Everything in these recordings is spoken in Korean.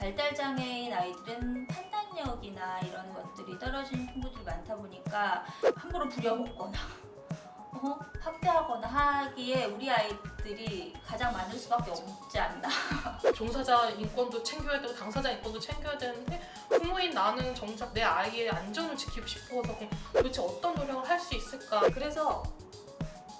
발달장애인 아이들은 판단력이나 이런 것들이 떨어지는 친구들이 많다 보니까 함부로 부려먹거나 학대하거나 하기에 우리 아이들이 가장 많을 수밖에 없지 않나. 종사자 인권도 챙겨야 되고 당사자 인권도 챙겨야 되는데 부모인 나는 정작 내 아이의 안전을 지키고 싶어서 그럼 도대체 어떤 노력을 할 수 있을까? 그래서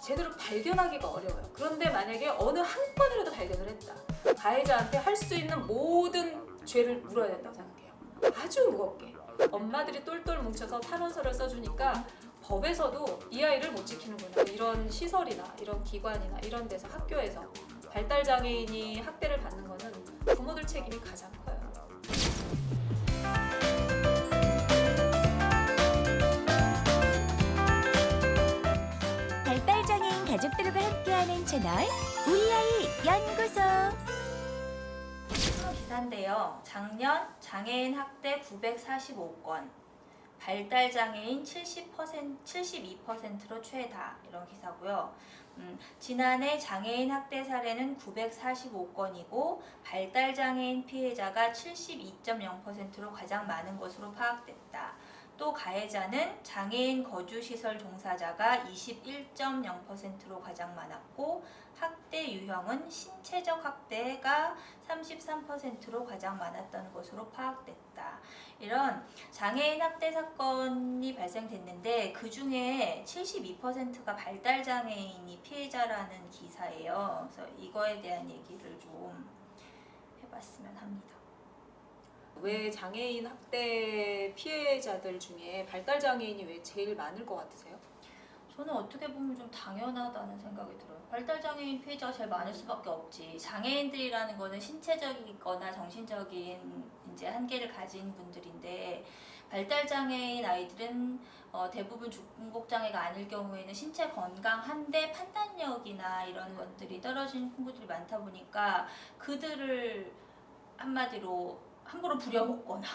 제대로 발견하기가 어려워요. 그런데 만약에 어느 한 건이라도 발견을 했다. 가해자한테 할 수 있는 모든 죄를 물어야 된다고 생각해요. 아주 무겁게. 엄마들이 똘똘 뭉쳐서 탄원서를 써주니까 법에서도 이 아이를 못 지키는구나. 이런 시설이나 이런 기관이나 이런 데서 학교에서 발달장애인이 학대를 받는 거는 부모들 책임이 가장 커요. 발달장애인 가족들과 함께하는 채널 우리 아이 연구소. 기사인데요. 작년 장애인 학대 945건, 발달장애인 72%로 최다, 이런 기사고요. 지난해 장애인 학대 사례는 945건이고 발달장애인 피해자가 72.0%로 가장 많은 것으로 파악됐다. 또 가해자는 장애인 거주시설 종사자가 21.0%로 가장 많았고 학대 유형은 신체적 학대가 33%로 가장 많았던 것으로 파악됐다. 이런 장애인 학대 사건이 발생됐는데 그 중에 72%가 발달장애인이 피해자라는 기사예요. 그래서 이거에 대한 얘기를 좀 해봤으면 합니다. 왜 장애인 학대 피해자들 중에 발달장애인이 왜 제일 많을 것 같으세요? 저는 어떻게 보면 좀 당연하다는 생각이 들어요. 발달장애인 피해자가 제일 많을 수밖에 없지. 장애인들이라는 거는 신체적이거나 정신적인 이제 한계를 가진 분들인데 발달장애인 아이들은 대부분 중복장애가 아닐 경우에는 신체 건강한데 판단력이나 이런 것들이 떨어지는 친구들이 많다 보니까 그들을 한마디로 함부로 부려먹거나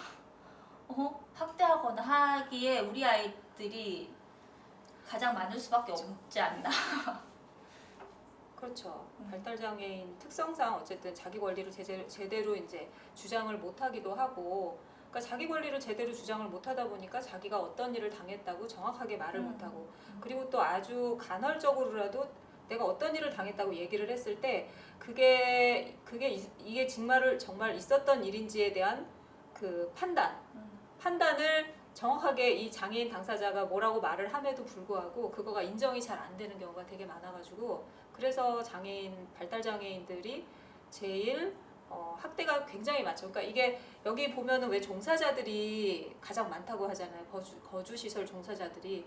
학대하거나 하기에 우리 아이들이 가장 많을 수밖에 없지 않나. 그렇죠. 발달장애인 특성상 어쨌든 자기 권리를 제대로 이제 주장을 못하기도 하고, 그러니까 자기 권리를 제대로 주장을 못하다 보니까 자기가 어떤 일을 당했다고 정확하게 말을 못하고, 그리고 또 아주 간헐적으로라도 내가 어떤 일을 당했다고 얘기를 했을 때 이게 정말 있었던 일인지에 대한 그 판단을 정확하게 이 장애인 당사자가 뭐라고 말을 함에도 불구하고 그거가 인정이 잘 안 되는 경우가 되게 많아가지고, 그래서 발달장애인들이 제일 학대가 굉장히 많죠. 그러니까 이게 여기 보면은 왜 종사자들이 가장 많다고 하잖아요. 거주시설 종사자들이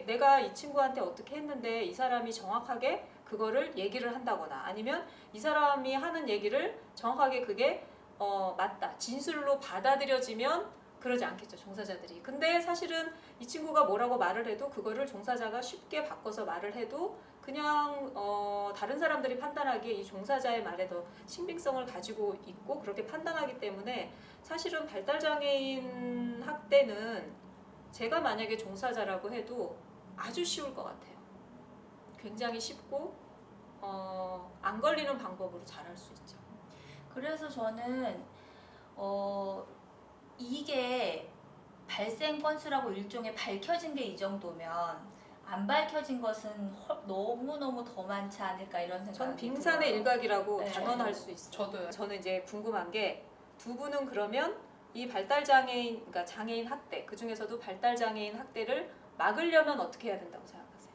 내가 이 친구한테 어떻게 했는데 이 사람이 정확하게 그거를 얘기를 한다거나 아니면 이 사람이 하는 얘기를 정확하게 그게 맞다, 진술로 받아들여지면 그러지 않겠죠, 종사자들이. 근데 사실은 이 친구가 뭐라고 말을 해도 그거를 종사자가 쉽게 바꿔서 말을 해도 그냥 다른 사람들이 판단하기에 이 종사자의 말에 더 신빙성을 가지고 있고 그렇게 판단하기 때문에 사실은 발달장애인 학대는 제가 만약에 종사자라고 해도 아주 쉬울 것 같아요. 굉장히 쉽고 안 걸리는 방법으로 잘할 수 있죠. 그래서 저는 이게 발생 건수라고 일종의 밝혀진 게 이 정도면 안 밝혀진 것은 너무너무 더 많지 않을까 이런 생각이 전 빙산의 들어요. 일각이라고 네. 단언할 수 있어요. 저도요. 저는 이제 궁금한 게 두 분은 그러면 이 발달장애인, 그러니까 장애인 학대, 그 중에서도 발달장애인 학대를 막으려면 어떻게 해야 된다고 생각하세요?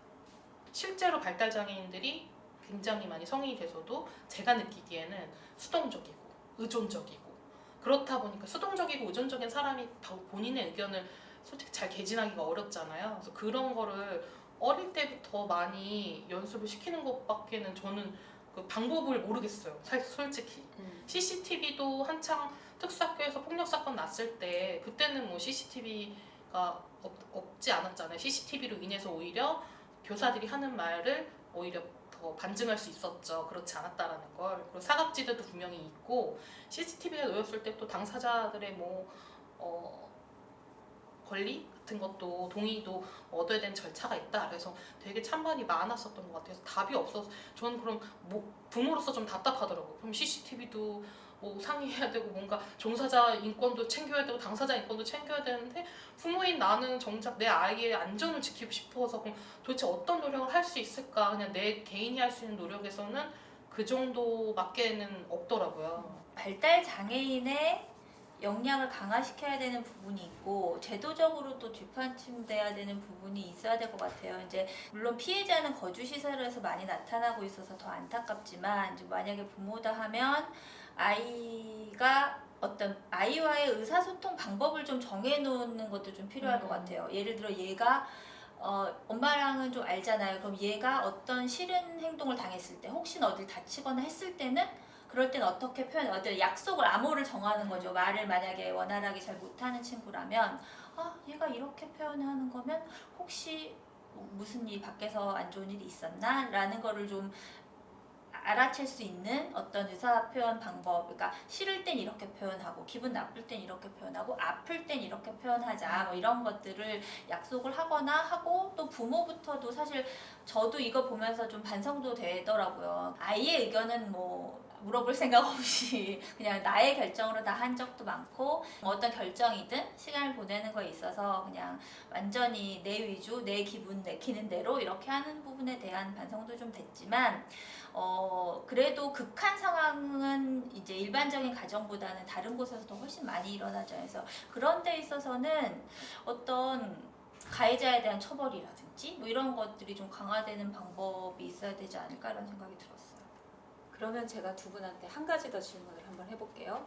실제로 발달장애인들이 굉장히 많이 성인이 돼서도 제가 느끼기에는 수동적이고 의존적이고, 그렇다 보니까 수동적이고 의존적인 사람이 더 본인의 의견을 솔직히 잘 개진하기가 어렵잖아요. 그래서 그런 거를 어릴 때부터 많이 연습을 시키는 것밖에는 저는 그 방법을 모르겠어요. 솔직히. CCTV도 한창 특수학교에서 폭력사건 났을 때 그때는 뭐 CCTV가 없지 않았잖아요. CCTV로 인해서 오히려 교사들이 하는 말을 오히려 더 반증할 수 있었죠. 그렇지 않았다라는 걸. 그리고 사각지대도 분명히 있고 CCTV에 놓였을 때 또 당사자들의 권리 같은 것도 동의도 얻어야 되는 절차가 있다. 그래서 되게 찬반이 많았었던 것 같아서 답이 없어서 저는 그럼 부모로서 좀 답답하더라고요. 그럼 CCTV도 뭐 상의해야 되고 뭔가 종사자 인권도 챙겨야 되고 당사자 인권도 챙겨야 되는데 부모인 나는 정작 내 아이의 안전을 지키고 싶어서 그럼 도대체 어떤 노력을 할 수 있을까? 그냥 내 개인이 할 수 있는 노력에서는 그 정도밖에는 없더라고요. 발달 장애인의 역량을 강화시켜야 되는 부분이 있고 제도적으로 또 뒷받침돼야 되는 부분이 있어야 될 것 같아요. 이제 물론 피해자는 거주 시설에서 많이 나타나고 있어서 더 안타깝지만 이제 만약에 부모다 하면 아이가 어떤 아이와의 의사소통 방법을 좀 정해놓는 것도 좀 필요할 것 같아요. 예를 들어 얘가 엄마랑은 좀 알잖아요. 그럼 얘가 어떤 싫은 행동을 당했을 때 혹시나 어딜 다치거나 했을 때는 그럴 땐 어떻게 어떤 약속을 암호를 정하는 거죠. 말을 만약에 원활하게 잘 못하는 친구라면 얘가 이렇게 표현하는 거면 혹시 무슨 일 밖에서 안 좋은 일이 있었나? 라는 거를 좀 알아챌 수 있는 어떤 의사 표현 방법, 그러니까 싫을 땐 이렇게 표현하고 기분 나쁠 땐 이렇게 표현하고 아플 땐 이렇게 표현하자 뭐 이런 것들을 약속을 하거나 하고 또 부모부터도 사실 저도 이거 보면서 좀 반성도 되더라고요. 아이의 의견은 뭐 물어볼 생각 없이 그냥 나의 결정으로 다 한 적도 많고 어떤 결정이든 시간을 보내는 거에 있어서 그냥 완전히 내 위주, 내 기분 내키는 대로 이렇게 하는 부분에 대한 반성도 좀 됐지만 그래도 극한 상황은 이제 일반적인 가정보다는 다른 곳에서도 훨씬 많이 일어나죠. 그래서 그런 데 있어서는 어떤 가해자에 대한 처벌이라든지 뭐 이런 것들이 좀 강화되는 방법이 있어야 되지 않을까라는 생각이 들었어요. 그러면 제가 두 분한테 한 가지 더 질문을 한번 해볼게요.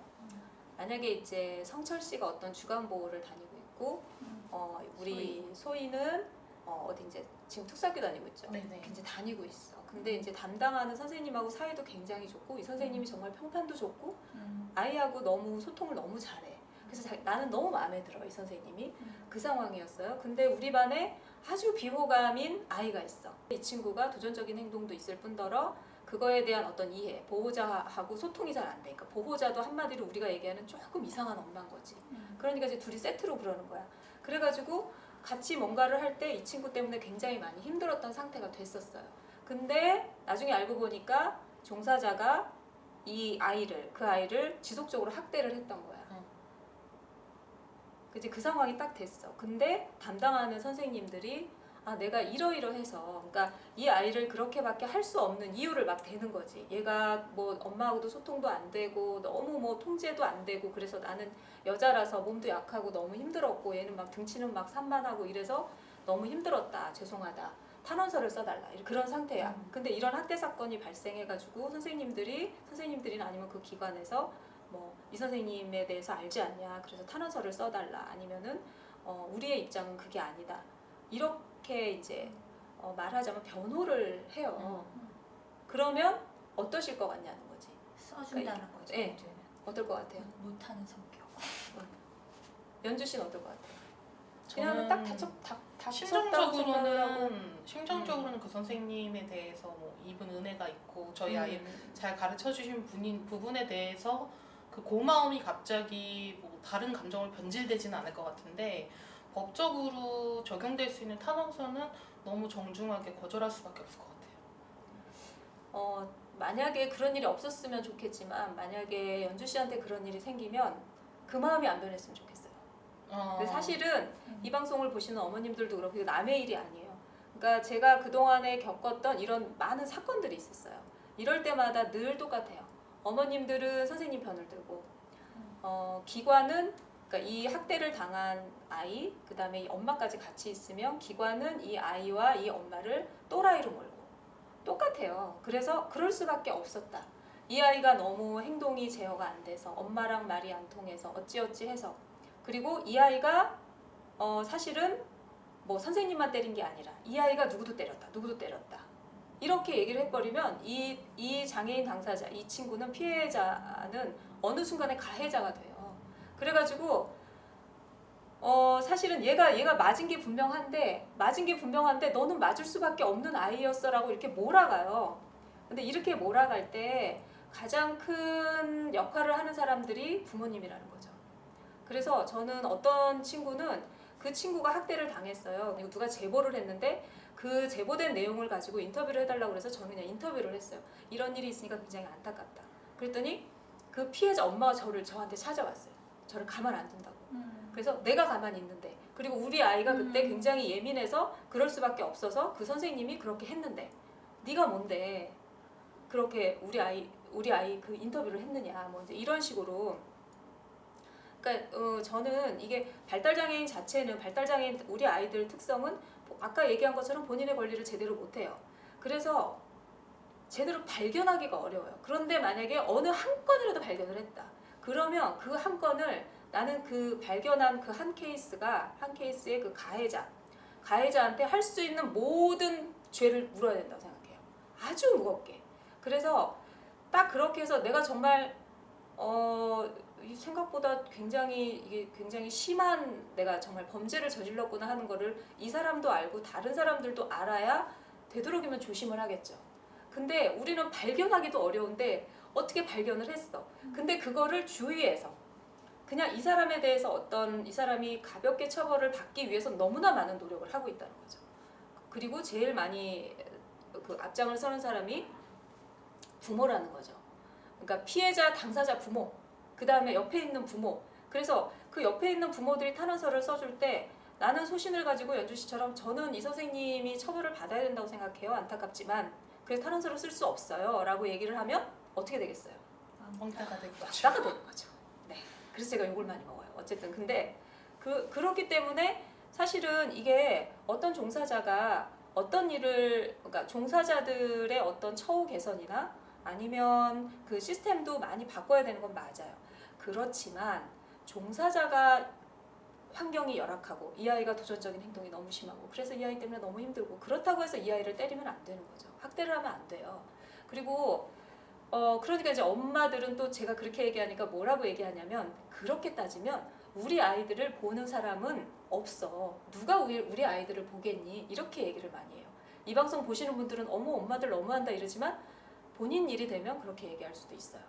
만약에 이제 성철 씨가 어떤 주간 보호를 다니고 있고, 우리 소희는 어디 이제 지금 특사학교 다니고 있죠. 네네. 이제 다니고 있어. 근데 이제 담당하는 선생님하고 사이도 굉장히 좋고, 이 선생님이 정말 평판도 좋고, 아이하고 너무 소통을 너무 잘해. 그래서 나는 너무 마음에 들어, 이 선생님이. 그 상황이었어요. 근데 우리 반에 아주 비호감인 아이가 있어. 이 친구가 도전적인 행동도 있을 뿐더러 그거에 대한 어떤 이해, 보호자하고 소통이 잘 안 돼. 그러니까 보호자도 한마디로 우리가 얘기하는 조금 이상한 엄마인 거지. 그러니까 이제 둘이 세트로 그러는 거야. 그래가지고 같이 뭔가를 할 때 이 친구 때문에 굉장히 많이 힘들었던 상태가 됐었어요. 근데 나중에 알고 보니까 종사자가 그 아이를 지속적으로 학대를 했던 거야. 이제 그 상황이 딱 됐어. 근데 담당하는 선생님들이 내가 이러이러해서, 그러니까 이 아이를 그렇게밖에 할 수 없는 이유를 막 대는 거지. 얘가 뭐 엄마하고도 소통도 안 되고 너무 뭐 통제도 안 되고 그래서 나는 여자라서 몸도 약하고 너무 힘들었고 얘는 막 등치는 막 산만하고 이래서 너무 힘들었다. 죄송하다. 탄원서를 써달라. 그런 상태야. 근데 이런 학대 사건이 발생해가지고 선생님들이나 아니면 그 기관에서 뭐 이 선생님에 대해서 알지 않냐. 그래서 탄원서를 써달라. 아니면은 우리의 입장은 그게 아니다. 이렇게 이제 말하자면 변호를 해요. 그러면 어떠실 것 같냐는 거지. 써준다는 거죠. 네. 이제. 어떨 것 같아요? 못하는 성격. 연주 씨는 어떨 것 같아요? 그냥 딱 심정적으로는 그 선생님에 대해서 뭐 입은 은혜가 있고 저희 아이를 잘 가르쳐 주신 부분에 대해서 그 고마움이 갑자기 뭐 다른 감정을 변질되지는 않을 것 같은데 법적으로 적용될 수 있는 탄원서는 너무 정중하게 거절할 수밖에 없을 것 같아요. 만약에 그런 일이 없었으면 좋겠지만 만약에 연주 씨한테 그런 일이 생기면 그 마음이 안 변했으면 좋겠어요. 근데 사실은 이 방송을 보시는 어머님들도 그렇고 이거 남의 일이 아니에요. 그러니까 제가 그동안에 겪었던 이런 많은 사건들이 있었어요. 이럴 때마다 늘 똑같아요. 어머님들은 선생님 편을 들고 기관은 그러니까 이 학대를 당한 아이 그다음에 이 엄마까지 같이 있으면 기관은 이 아이와 이 엄마를 또라이로 몰고 똑같아요. 그래서 그럴 수밖에 없었다. 이 아이가 너무 행동이 제어가 안 돼서 엄마랑 말이 안 통해서 어찌어찌 해서 그리고 이 아이가 사실은 뭐 선생님만 때린 게 아니라 이 아이가 누구도 때렸다. 이렇게 얘기를 해버리면 이 장애인 당사자, 이 친구는 피해자는 어느 순간에 가해자가 돼요. 그래가지고 사실은 얘가 맞은 게 분명한데 너는 맞을 수밖에 없는 아이였어라고 이렇게 몰아가요. 근데 이렇게 몰아갈 때 가장 큰 역할을 하는 사람들이 부모님이라는 거죠. 그래서 저는 어떤 친구는 그 친구가 학대를 당했어요. 그리고 누가 제보를 했는데 그 제보된 내용을 가지고 인터뷰를 해달라고 그래서 저는 그냥 인터뷰를 했어요. 이런 일이 있으니까 굉장히 안타깝다. 그랬더니 그 그 피해자 엄마가 저한테 찾아왔어요. 저를 가만 안 둔다고. 그래서 내가 가만히 있는데, 그리고 우리 아이가 그때 굉장히 예민해서 그럴 수밖에 없어서 그 선생님이 그렇게 했는데 네가 뭔데 그렇게 우리 아이 그 인터뷰를 했느냐, 뭐 이제 이런 식으로. 그러니까 저는 이게 발달장애인 자체는, 발달장애인 우리 아이들 특성은 아까 얘기한 것처럼 본인의 권리를 제대로 못해요. 그래서 제대로 발견하기가 어려워요. 그런데 만약에 어느 한 건이라도 발견을 했다, 그러면 그 한 건을 나는 그 발견한 그 한 케이스의 그 가해자한테 할 수 있는 모든 죄를 물어야 된다고 생각해요. 아주 무겁게. 그래서 딱 그렇게 해서 내가 정말 생각보다 이게 굉장히 심한, 내가 정말 범죄를 저질렀구나 하는 거를 이 사람도 알고 다른 사람들도 알아야 되도록이면 조심을 하겠죠. 근데 우리는 발견하기도 어려운데 어떻게 발견을 했어. 근데 그거를 주위에서 그냥 이 사람에 대해서 이 사람이 가볍게 처벌을 받기 위해서 너무나 많은 노력을 하고 있다는 거죠. 그리고 제일 많이 그 앞장을 서는 사람이 부모라는 거죠. 그러니까 피해자, 당사자 부모, 그 다음에 옆에 있는 부모. 그래서 그 옆에 있는 부모들이 탄원서를 써줄 때 나는 소신을 가지고 연주 씨처럼 저는 이 선생님이 처벌을 받아야 된다고 생각해요. 안타깝지만 그래서 탄원서를 쓸 수 없어요 라고 얘기를 하면 어떻게 되겠어요? 왕따가 되고 왕따가 되는 거죠. 네. 그래서 제가 욕을 많이 먹어요. 어쨌든 근데 그렇기 때문에 사실은 이게 어떤 종사자가 어떤 일을, 그러니까 종사자들의 어떤 처우 개선이나 아니면 그 시스템도 많이 바꿔야 되는 건 맞아요. 그렇지만 종사자가 환경이 열악하고 이 아이가 도전적인 행동이 너무 심하고 그래서 이 아이 때문에 너무 힘들고 그렇다고 해서 이 아이를 때리면 안 되는 거죠. 학대를 하면 안 돼요. 그리고 그러니까 이제 엄마들은 또 제가 그렇게 얘기하니까 뭐라고 얘기하냐면, 그렇게 따지면 우리 아이들을 보는 사람은 없어. 누가 우리 아이들을 보겠니? 이렇게 얘기를 많이 해요. 이 방송 보시는 분들은 어머 엄마들 너무한다 이러지만 본인 일이 되면 그렇게 얘기할 수도 있어요.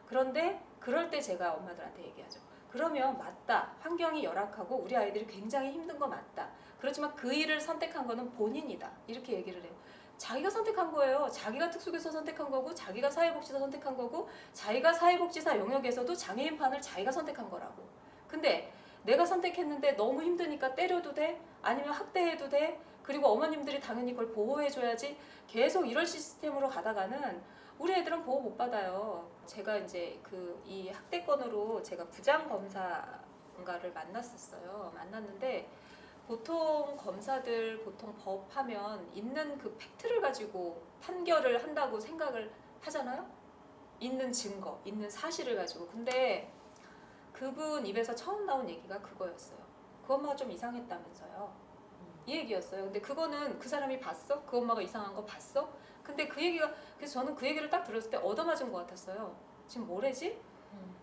그런데 그럴 때 제가 엄마들한테 얘기하죠. 그러면 맞다. 환경이 열악하고 우리 아이들이 굉장히 힘든 거 맞다. 그렇지만 그 일을 선택한 거는 본인이다. 이렇게 얘기를 해요. 자기가 선택한 거예요. 자기가 특수교사 선택한 거고 자기가 사회복지사 선택한 거고 자기가 사회복지사 영역에서도 장애인판을 자기가 선택한 거라고. 근데 내가 선택했는데 너무 힘드니까 때려도 돼? 아니면 학대해도 돼? 그리고 어머님들이 당연히 그걸 보호해줘야지. 계속 이런 시스템으로 가다가는 우리 애들은 보호 못 받아요. 제가 이제 이 학대건으로 제가 부장검사인가를 만났는데 보통 검사들 보통 법하면 있는 그 팩트를 가지고 판결을 한다고 생각을 하잖아요. 있는 증거, 있는 사실을 가지고. 근데 그분 입에서 처음 나온 얘기가 그거였어요. 그 엄마가 좀 이상했다면서요. 이 얘기였어요. 근데 그거는 그 사람이 봤어? 그 엄마가 이상한 거 봤어? 근데 그 얘기가, 그래서 저는 그 얘기를 딱 들었을 때 얻어맞은 것 같았어요. 지금 뭐래지?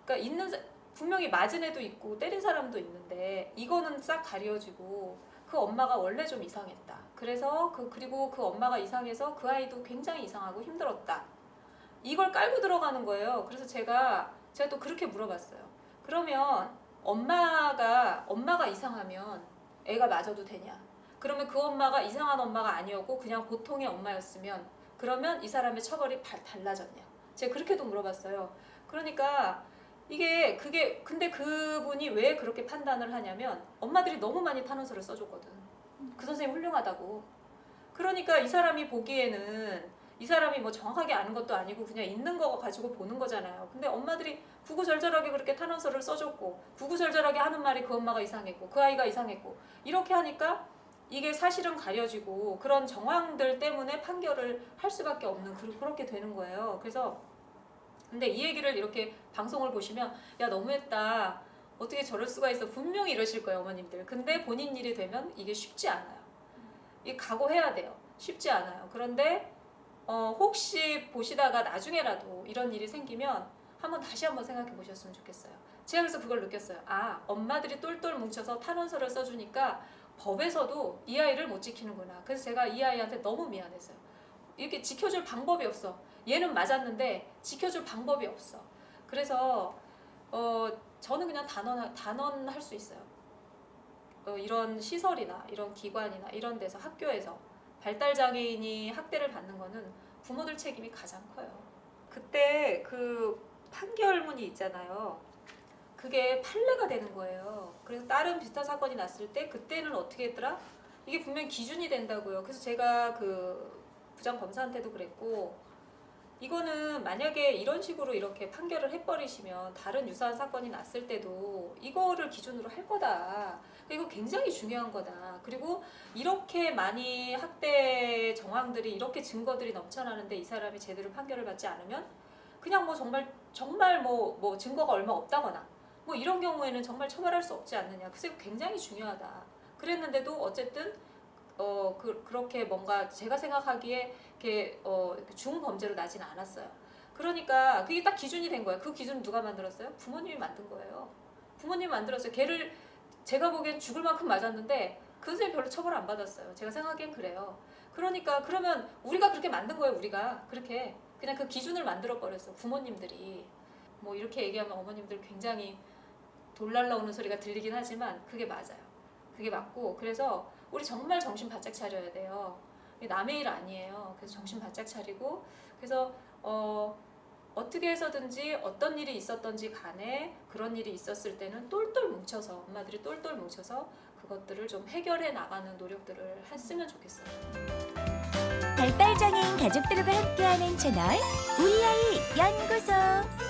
그러니까 분명히 맞은 애도 있고 때린 사람도 있는데 이거는 싹 가려지고 그 엄마가 원래 좀 이상했다. 그래서 그리고 그 엄마가 이상해서 그 아이도 굉장히 이상하고 힘들었다. 이걸 깔고 들어가는 거예요. 그래서 제가 또 그렇게 물어봤어요. 그러면 엄마가 이상하면 애가 맞아도 되냐? 그러면 그 엄마가 이상한 엄마가 아니었고 그냥 보통의 엄마였으면 그러면 이 사람의 처벌이 달라졌냐? 제가 그렇게도 물어봤어요. 그러니까 근데 그분이 왜 그렇게 판단을 하냐면 엄마들이 너무 많이 탄원서를 써줬거든. 그 선생님 훌륭하다고. 그러니까 이 사람이 보기에는 이 사람이 뭐 정확하게 아는 것도 아니고 그냥 있는 거 가지고 보는 거잖아요. 근데 엄마들이 구구절절하게 그렇게 탄원서를 써줬고 구구절절하게 하는 말이 그 엄마가 이상했고 그 아이가 이상했고 이렇게 하니까 이게 사실은 가려지고 그런 정황들 때문에 판결을 할 수밖에 없는 그렇게 되는 거예요. 그래서 근데 이 얘기를 이렇게 방송을 보시면 야 너무했다. 어떻게 저럴 수가 있어. 분명히 이러실 거예요 어머님들. 근데 본인 일이 되면 이게 쉽지 않아요. 이게 각오해야 돼요. 쉽지 않아요. 그런데 혹시 보시다가 나중에라도 이런 일이 생기면 다시 한번 생각해 보셨으면 좋겠어요. 제가 그래서 그걸 느꼈어요. 아, 엄마들이 똘똘 뭉쳐서 탄원서를 써주니까 법에서도 이 아이를 못 지키는구나. 그래서 제가 이 아이한테 너무 미안했어요. 이렇게 지켜줄 방법이 없어. 얘는 맞았는데 지켜줄 방법이 없어. 그래서 저는 그냥 단언할 수 있어요. 이런 시설이나 이런 기관이나 이런 데서 학교에서 발달장애인이 학대를 받는 거는 부모들 책임이 가장 커요. 그때 판결문이 있잖아요. 그게 판례가 되는 거예요. 그래서 다른 비슷한 사건이 났을 때 그때는 어떻게 했더라? 이게 분명히 기준이 된다고요. 그래서 제가 그 부장 검사한테도 그랬고, 이거는 만약에 이런 식으로 이렇게 판결을 해버리시면 다른 유사한 사건이 났을 때도 이거를 기준으로 할 거다. 이거 굉장히 중요한 거다. 그리고 이렇게 많이 학대 정황들이, 이렇게 증거들이 넘쳐나는데 이 사람이 제대로 판결을 받지 않으면 그냥 뭐 정말 뭐 증거가 얼마 없다거나 뭐 이런 경우에는 정말 처벌할 수 없지 않느냐. 그래서 굉장히 중요하다. 그랬는데도 어쨌든 그렇게 뭔가 제가 생각하기에 이렇게 중범죄로 나진 않았어요. 그러니까 그게 딱 기준이 된 거예요. 그 기준 누가 만들었어요? 부모님이 만든 거예요. 부모님이 만들었어요. 걔를 제가 보기엔 죽을 만큼 맞았는데 그 선생님 별로 처벌 안 받았어요. 제가 생각하기엔 그래요. 그러니까 그러면 우리가 그렇게 만든 거예요. 우리가 그렇게 그냥 그 기준을 만들어 버렸어. 부모님들이. 뭐 이렇게 얘기하면 어머님들 굉장히 돌 날라오는 소리가 들리긴 하지만 그게 맞아요. 그게 맞고, 그래서 우리 정말 정신 바짝 차려야 돼요. 이게 남의 일 아니에요. 그래서 정신 바짝 차리고, 그래서 어떻게 해서든지 어떤 일이 있었던지 간에 그런 일이 있었을 때는 똘똘 뭉쳐서, 엄마들이 똘똘 뭉쳐서 그것들을 좀 해결해 나가는 노력들을 했으면 좋겠어요. 발달장애인 가족들과 함께하는 채널 우리 아이 연구소.